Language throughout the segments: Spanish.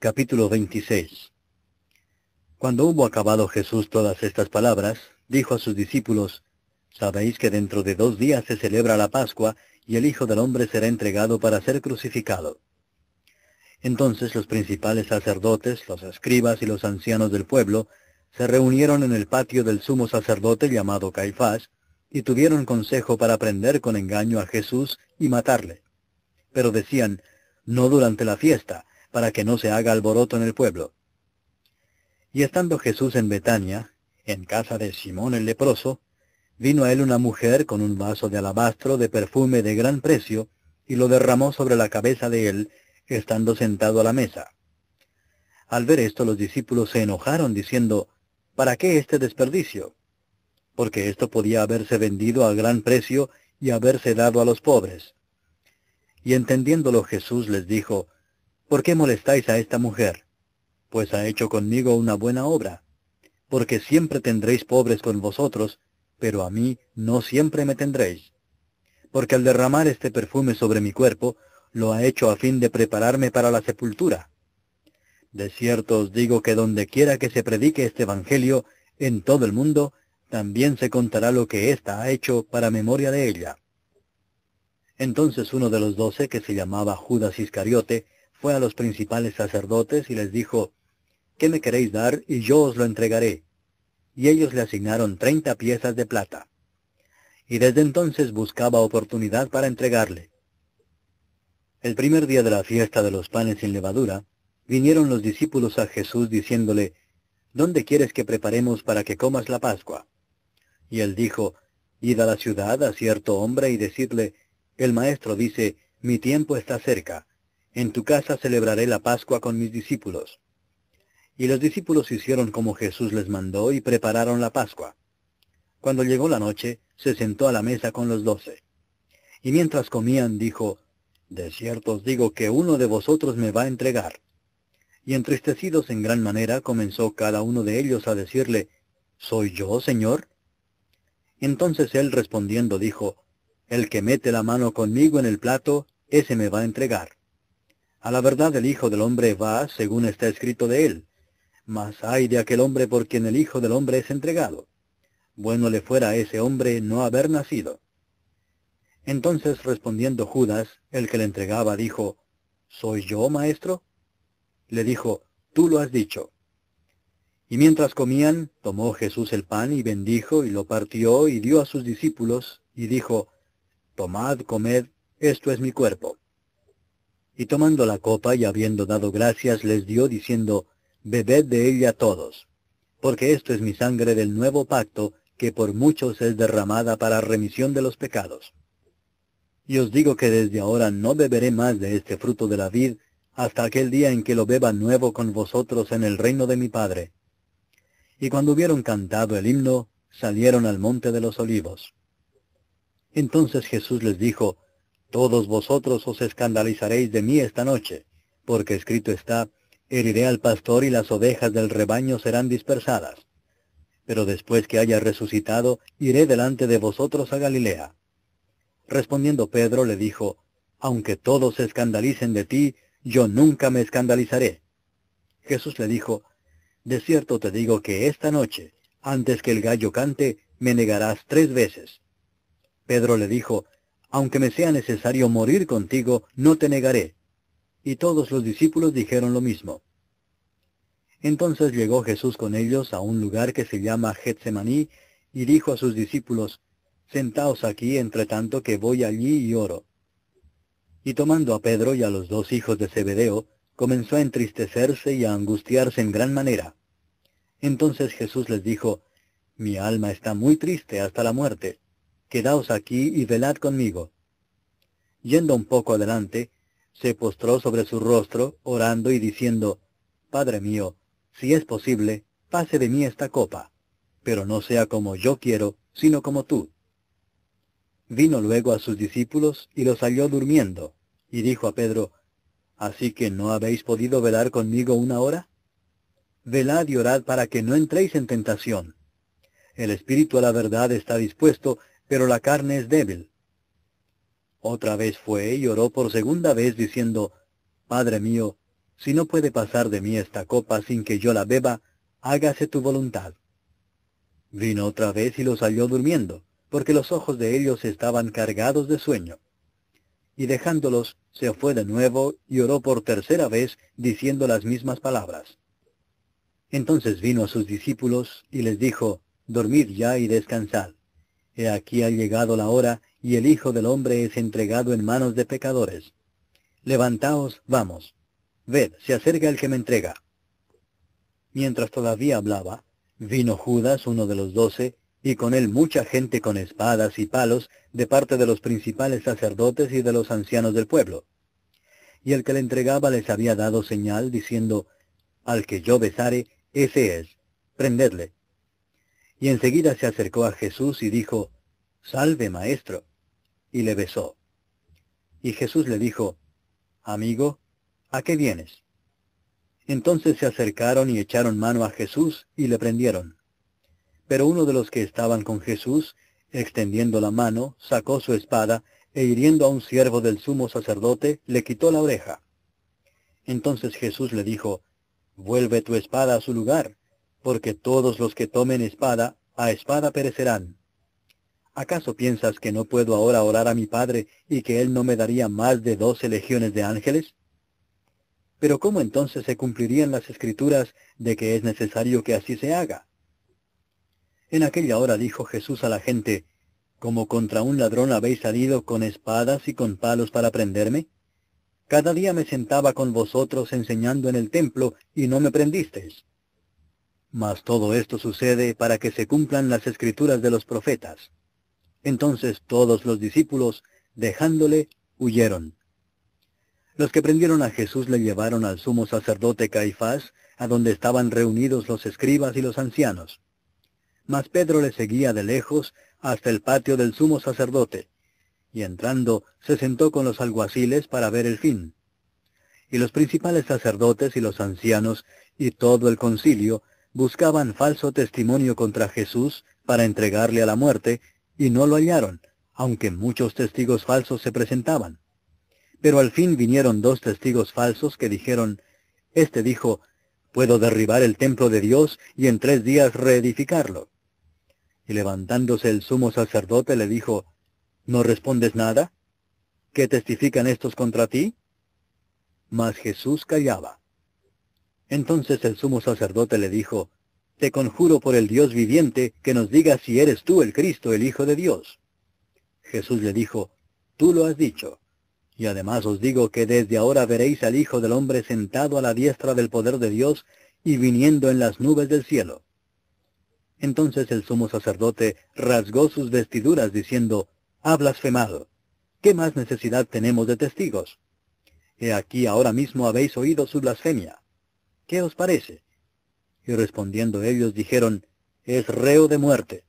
Capítulo 26. Cuando hubo acabado Jesús todas estas palabras, dijo a sus discípulos: Sabéis que dentro de 2 días se celebra la Pascua, y el Hijo del Hombre será entregado para ser crucificado. Entonces los principales sacerdotes, los escribas y los ancianos del pueblo se reunieron en el patio del sumo sacerdote llamado Caifás, y tuvieron consejo para prender con engaño a Jesús y matarle. Pero decían: no durante la fiesta, para que no se haga alboroto en el pueblo. Y estando Jesús en Betania, en casa de Simón el leproso, vino a él una mujer con un vaso de alabastro de perfume de gran precio, y lo derramó sobre la cabeza de él, estando sentado a la mesa. Al ver esto, los discípulos se enojaron, diciendo: ¿Para qué este desperdicio? Porque esto podía haberse vendido a gran precio y haberse dado a los pobres. Y entendiéndolo Jesús les dijo: ¿Por qué molestáis a esta mujer? Pues ha hecho conmigo una buena obra. Porque siempre tendréis pobres con vosotros, pero a mí no siempre me tendréis. Porque al derramar este perfume sobre mi cuerpo, lo ha hecho a fin de prepararme para la sepultura. De cierto os digo que donde quiera que se predique este evangelio, en todo el mundo, también se contará lo que ésta ha hecho para memoria de ella. Entonces uno de los 12, que se llamaba Judas Iscariote, fue a los principales sacerdotes y les dijo: ¿Qué me queréis dar, y yo os lo entregaré? Y ellos le asignaron 30 piezas de plata. Y desde entonces buscaba oportunidad para entregarle. El primer día de la fiesta de los panes sin levadura, vinieron los discípulos a Jesús diciéndole: ¿Dónde quieres que preparemos para que comas la Pascua? Y él dijo: Id a la ciudad a cierto hombre y decidle: el maestro dice, mi tiempo está cerca. En tu casa celebraré la Pascua con mis discípulos. Y los discípulos hicieron como Jesús les mandó y prepararon la Pascua. Cuando llegó la noche, se sentó a la mesa con los 12. Y mientras comían, dijo: De cierto os digo que uno de vosotros me va a entregar. Y entristecidos en gran manera, comenzó cada uno de ellos a decirle: ¿Soy yo, Señor? Entonces él respondiendo dijo: El que mete la mano conmigo en el plato, ese me va a entregar. A la verdad el Hijo del Hombre va, según está escrito de él. Mas ay de aquel hombre por quien el Hijo del Hombre es entregado. Bueno le fuera a ese hombre no haber nacido. Entonces respondiendo Judas, el que le entregaba, dijo: ¿Soy yo, maestro? Le dijo: Tú lo has dicho. Y mientras comían, tomó Jesús el pan y bendijo, y lo partió y dio a sus discípulos, y dijo: Tomad, comed, esto es mi cuerpo. Y tomando la copa y habiendo dado gracias, les dio, diciendo: Bebed de ella todos, porque esto es mi sangre del nuevo pacto, que por muchos es derramada para remisión de los pecados. Y os digo que desde ahora no beberé más de este fruto de la vid, hasta aquel día en que lo beba nuevo con vosotros en el reino de mi Padre. Y cuando hubieron cantado el himno, salieron al monte de los olivos. Entonces Jesús les dijo: Todos vosotros os escandalizaréis de mí esta noche, porque escrito está: Heriré al pastor y las ovejas del rebaño serán dispersadas. Pero después que haya resucitado, iré delante de vosotros a Galilea. Respondiendo Pedro le dijo: Aunque todos se escandalicen de ti, yo nunca me escandalizaré. Jesús le dijo: De cierto te digo que esta noche, antes que el gallo cante, me negarás 3 veces. Pedro le dijo: Aunque me sea necesario morir contigo, no te negaré. Y todos los discípulos dijeron lo mismo. Entonces llegó Jesús con ellos a un lugar que se llama Getsemaní, y dijo a sus discípulos: Sentaos aquí entre tanto que voy allí y oro. Y tomando a Pedro y a los 2 hijos de Zebedeo, comenzó a entristecerse y a angustiarse en gran manera. Entonces Jesús les dijo: Mi alma está muy triste hasta la muerte. Quedaos aquí y velad conmigo. Yendo un poco adelante, se postró sobre su rostro, orando y diciendo: Padre mío, si es posible, pase de mí esta copa, pero no sea como yo quiero, sino como tú. Vino luego a sus discípulos y los halló durmiendo, y dijo a Pedro: ¿Así que no habéis podido velar conmigo 1 hora? Velad y orad para que no entréis en tentación. El espíritu a la verdad está dispuesto, pero la carne es débil. Otra vez fue y oró por segunda vez diciendo: Padre mío, si no puede pasar de mí esta copa sin que yo la beba, hágase tu voluntad. Vino otra vez y los halló durmiendo, porque los ojos de ellos estaban cargados de sueño. Y dejándolos, se fue de nuevo y oró por tercera vez, diciendo las mismas palabras. Entonces vino a sus discípulos y les dijo, dormid ya y descansad. He aquí ha llegado la hora, y el Hijo del Hombre es entregado en manos de pecadores. Levantaos, vamos. Ved, se acerca el que me entrega. Mientras todavía hablaba, vino Judas, uno de los 12, y con él mucha gente con espadas y palos, de parte de los principales sacerdotes y de los ancianos del pueblo. Y el que le entregaba les había dado señal, diciendo, al que yo besare, ese es, prendedle. Y enseguida se acercó a Jesús y dijo, salve, maestro, y le besó. Y Jesús le dijo, amigo, ¿a qué vienes? Entonces se acercaron y echaron mano a Jesús y le prendieron. Pero uno de los que estaban con Jesús, extendiendo la mano, sacó su espada, e hiriendo a un siervo del sumo sacerdote, le quitó la oreja. Entonces Jesús le dijo, vuelve tu espada a su lugar, porque todos los que tomen espada, a espada perecerán. ¿Acaso piensas que no puedo ahora orar a mi Padre, y que Él no me daría más de 12 legiones de ángeles? Pero ¿cómo entonces se cumplirían las Escrituras de que es necesario que así se haga? En aquella hora dijo Jesús a la gente, ¿como contra un ladrón habéis salido con espadas y con palos para prenderme? Cada día me sentaba con vosotros enseñando en el templo, y no me prendisteis. Mas todo esto sucede para que se cumplan las Escrituras de los profetas. Entonces todos los discípulos, dejándole, huyeron. Los que prendieron a Jesús le llevaron al sumo sacerdote Caifás, a donde estaban reunidos los escribas y los ancianos. Mas Pedro le seguía de lejos hasta el patio del sumo sacerdote, y entrando se sentó con los alguaciles para ver el fin. Y los principales sacerdotes y los ancianos y todo el concilio buscaban falso testimonio contra Jesús para entregarle a la muerte, y no lo hallaron, aunque muchos testigos falsos se presentaban. Pero al fin vinieron 2 testigos falsos que dijeron, este dijo, puedo derribar el templo de Dios y en 3 días reedificarlo. Y levantándose el sumo sacerdote le dijo, ¿no respondes nada? ¿Qué testifican estos contra ti? Mas Jesús callaba. Entonces el sumo sacerdote le dijo, te conjuro por el Dios viviente que nos digas si eres tú el Cristo, el Hijo de Dios. Jesús le dijo, tú lo has dicho. Y además os digo que desde ahora veréis al Hijo del Hombre sentado a la diestra del poder de Dios y viniendo en las nubes del cielo. Entonces el sumo sacerdote rasgó sus vestiduras diciendo, ha blasfemado. ¿Qué más necesidad tenemos de testigos? He aquí ahora mismo habéis oído su blasfemia. ¿Qué os parece? Y respondiendo ellos dijeron, es reo de muerte.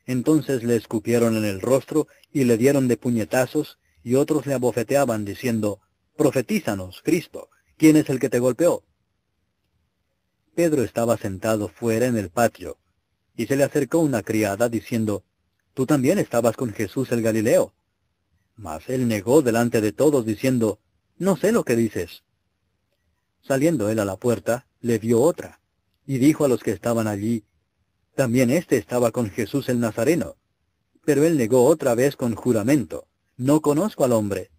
Entonces le escupieron en el rostro y le dieron de puñetazos, y otros le abofeteaban diciendo, profetízanos, Cristo, ¿quién es el que te golpeó? Pedro estaba sentado fuera en el patio, y se le acercó una criada diciendo, tú también estabas con Jesús el Galileo. Mas él negó delante de todos diciendo, no sé lo que dices. Saliendo él a la puerta, le vio otra, y dijo a los que estaban allí, también éste estaba con Jesús el Nazareno. Pero él negó otra vez con juramento, no conozco al hombre.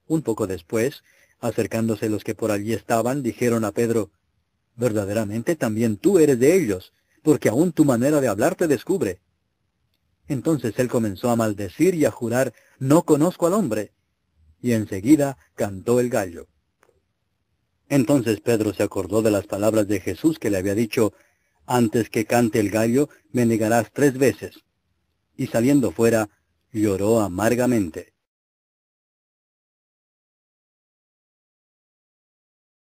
Un poco después, acercándose los que por allí estaban, dijeron a Pedro, verdaderamente también tú eres de ellos, porque aún tu manera de hablar te descubre. Entonces él comenzó a maldecir y a jurar, no conozco al hombre. Y enseguida cantó el gallo. Entonces Pedro se acordó de las palabras de Jesús que le había dicho, antes que cante el gallo, me negarás 3 veces. Y saliendo fuera, lloró amargamente.